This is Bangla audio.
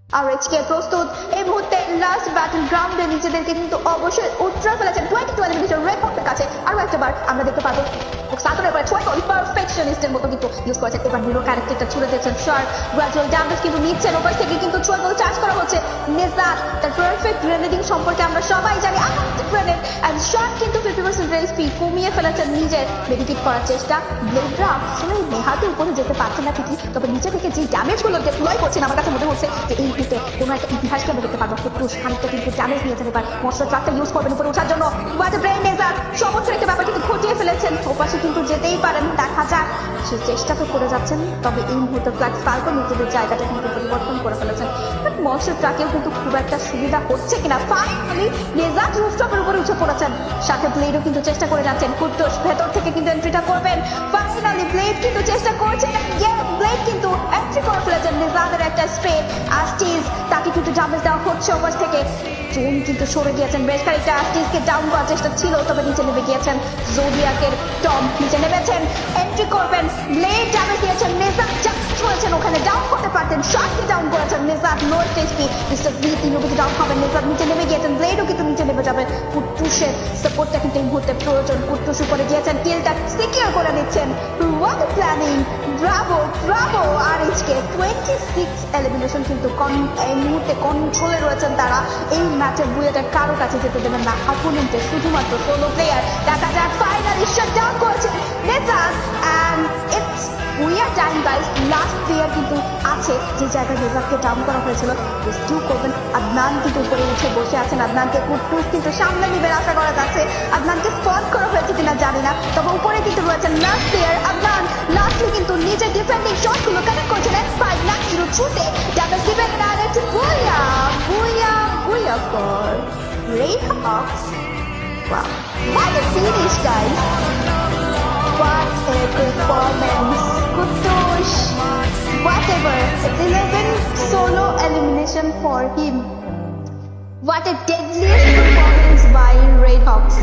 আরএইচকে প্রস্তুত এই মুহূর্তে লাস্ট ব্যাটল গ্রাউন্ডে নিজেদেরকে কিন্তু অবশ্যই উত্তরা ফেলেছেন 22 এলিমিনেশন রেড হকের কাছে। আরো একবার আমরা দেখতে পাবো সাতনের পরে ছয় গোল পারফেকশনিস্টের মতো কিন্তু ইউজ করেছেন। এবার নিরো ক্যারেক্টারটা ছুড়ে দিয়েছেন শার্ক, গ্রাজুয়াল ড্যামেজ কিন্তু নিচ্ছেন। ওপাশ থেকে কিন্তু ছয় গোল চার্জ করা হচ্ছে। নেজাত তার পারফেক্ট গ্রেনেডিং সম্পর্কে আমরা সবাই জানি। গ্রেনেড এন্ড শার্ক কিন্তু 50% রেস স্পিড কমিয়ে ফেলেছেন, নিজের মেডিকেট করার চেষ্টা। ব্লেডরা আসলে নেহাতের উপরে যেতে পারছে না ঠিকই, তবে নিচে থেকে যে ড্যামেজগুলো ডিপ্লয় করছেন আমার কাছে মনে হচ্ছে যে এই মুহূর্তে কোনো একটা ইতিহাসকে আমরা দেখতে পারবো। ফুটপুস খানিকটা কিন্তু ড্যামেজ নিয়েছেন, এবার মশলা ট্রাকটা ইউজ করবেন উপরে ওঠার জন্য। বাটে ব্রেন নেজাত সমস্ত একটা ব্যাপার কিন্তু ঘটিয়ে ফেলেছেন। ওপাশে কিন্তু যেতেই পারেন, দেখা যাক। সে চেষ্টা তো করে যাচ্ছেন, তবে এই মুহূর্তে ফ্ল্যাগ ফাল্কন নিজেদের জায়গাটা কিন্তু পরিবর্তন করে ফেলেছেন। মশলা ট্রাকেও কিন্তু খুব একটা সুবিধা হচ্ছে কিনা। ফাইনালি নেজাত রুফটপের উপরে উঠে পড়েছেন, সাথে ব্লেডও কিন্তু চেষ্টা করে যাচ্ছেন। কুদ্দুস ভেতর থেকে কিন্তু এন্ট্রিটা করবেন। ফাইনালি ব্লেড কিন্তু চেষ্টা করছেন, ব্লেড কিন্তু এন্ট্রি করে ফেলেছেন। নেজাদের একটা স্প্রে আস্টিস, তাকে কিন্তু ড্যামেজ দেওয়া হচ্ছে ওপাশ থেকে। জোন কিন্তু সরে গিয়েছেন, বেশ খানিকটা আস্টিসকে ডাউন করার চেষ্টা ছিল, তবে নিচে নেমে গিয়েছেন। জোডিয়াকের টম নিচে নেমেছেন, এন্ট্রি করবেন। ব্লেড ড্যামেজ দিয়েছেন, নেজাত জাস্ট হয়েছেন ওখানে, ডাউন করতে পারতেন। শটকে ডাউন করেছেন নেজাত, লোয়েস্ট এইচপি। মিস্টার বি তিনও কিন্তু ডাউন হবেন। নেজাত নিচে নেমে গিয়েছেন, ব্লেডও কিন্তু নিচে নেমে যাবে। কুট্টুসের সাপোর্টটা কিন্তু এই মুহূর্তে প্রয়োজন। কুট্টুস উপরে গিয়েছেন, কিলটা সিকিউর করে নিচ্ছেন। What planning, bravo bravo. RHK 26 elimination কিন্তু এই মুহূর্তে কন্ট্রোলে রয়েছেন তারা। এই ম্যাচে বুয়েটের কারো কাছে যেতে দেবেন না অপোনেন্টের, শুধুমাত্র সোলো প্লেয়ার। দেখা যাক, ফাইনালি শাট ডাউন করেছে নেজাত and it's we are dying guys. Last player কিন্তু আছে যে জায়গায় নেজাতকে ডাউন করা হয়েছিল। রেস্কিউ করবেন। আদনান কিন্তু উপরে উঠে বসে আছেন, আদনানকে কুট্টুস কিন্তু সামনে নিবে আশা করা যাচ্ছে। আদনানকে স্পট করা হয়েছে কিনা জানি না, তবে উপরে কিন্তু রয়েছেন লাস্ট প্লেয়ার আদনান। লাস্টলি কিন্তু নিজের ডিফেন্ডিং শটগুলো কানেক্ট করছেন। 5-0 ছুটে ড্যামেজ দিবেন না। একটু বুয়া বুয়া বুয়া for red Hawks. Wow, what a finish, guys! What a performance! Kutush! Whatever, 11 solo elimination for him. What a deadliest performance by Red Hawks.